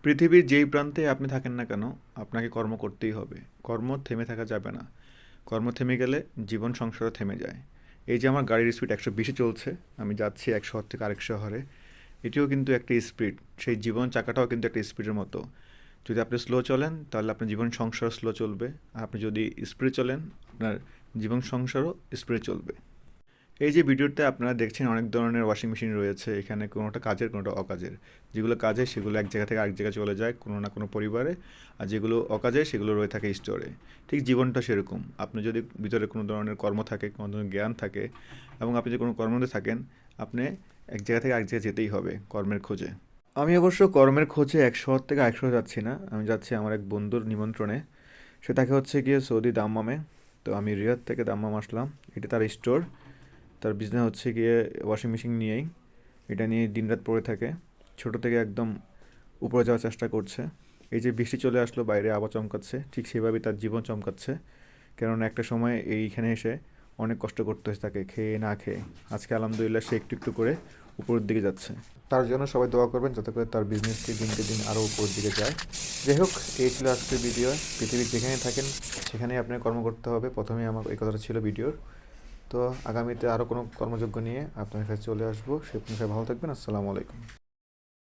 পৃথিবীর যেই প্রান্তে আপনি থাকেন না কেন, আপনাকে কর্ম করতেই হবে। কর্ম থেমে থাকা যাবে না। কর্ম থেমে গেলে জীবন সংসারও থেমে যায়। এই যে আমার গাড়ির স্পিড 120 চলছে, আমি যাচ্ছি এক শহর থেকে আরেক শহরে, এটিও কিন্তু একটা স্পিড। সেই জীবন চাকাটাও কিন্তু একটা স্পিডের মতো। যদি আপনি স্লো চলেন তাহলে আপনার জীবন সংসারও স্লো চলবে। আর আপনি যদি স্পিডে চলেন, আপনার জীবন সংসারও স্পিডে চলবে। এই যে ভিডিওতে আপনারা দেখছেন অনেক ধরনের ওয়াশিং মেশিন রয়েছে, এখানে কোনোটা কাজের কোনোটা অকাজের। যেগুলো কাজের সেগুলো এক জায়গা থেকে আরেক জায়গায় চলে যায় কোনো না কোনো পরিবারে, আর যেগুলো অকাজের সেগুলো রয়ে থাকে স্টোরে। ঠিক জীবনটা সেরকম, আপনি যদি ভিতরে কোনো ধরনের কর্ম থাকে, কোনো ধরনের জ্ঞান থাকে, এবং আপনি যদি কোনো কর্মতে থাকেন, আপনি এক জায়গা থেকে আরেক জায়গায় যেতেই হবে কর্মের খোঁজে। আমি অবশ্য কর্মের খোঁজে এক শহর থেকে আরেক শহর যাচ্ছি না, আমি যাচ্ছি আমার এক বন্ধুর নিমন্ত্রণে। সে থাকে হচ্ছে গিয়ে সৌদি দাম্মামে। তো আমি রিয়াদ থেকে দাম্মাম আসলাম, এটা তার স্টোর। তার বিজনেস হচ্ছে গিয়ে ওয়াশিং মেশিন নিয়েই, এটা নিয়ে দিনরাত পড়ে থাকে। ছোট থেকে একদম উপরে যাওয়ার চেষ্টা করছে। এই যে বৃষ্টি চলে আসলো, বাইরে আবার চমকাচ্ছে, ঠিক সেভাবেই তার জীবন চমকাচ্ছে। কেননা একটা সময় এইখানে এসে অনেক কষ্ট করতে হয়েছে তাকে, খেয়ে না খেয়ে। আজকে আলহামদুলিল্লাহ সে একটু একটু করে উপরের দিকে যাচ্ছে। তার জন্য সবাই দোয়া করবেন যাতে করে তার বিজনেসটি দিনকে দিন আরও উপরের দিকে যায়। যাই হোক, এই ছিল আজকের ভিডিও। পৃথিবীর যেখানে থাকেন সেখানেই আপনাকে কর্ম করতে হবে, প্রথমেই আমার এই কথাটা ছিল ভিডিওর। তো আগামীতে আরও কোনো কর্মযোগ্য নিয়ে আপনার কাছে চলে আসবো। সে পর্যন্ত সবাই ভালো থাকবেন। আসসালামু আলাইকুম।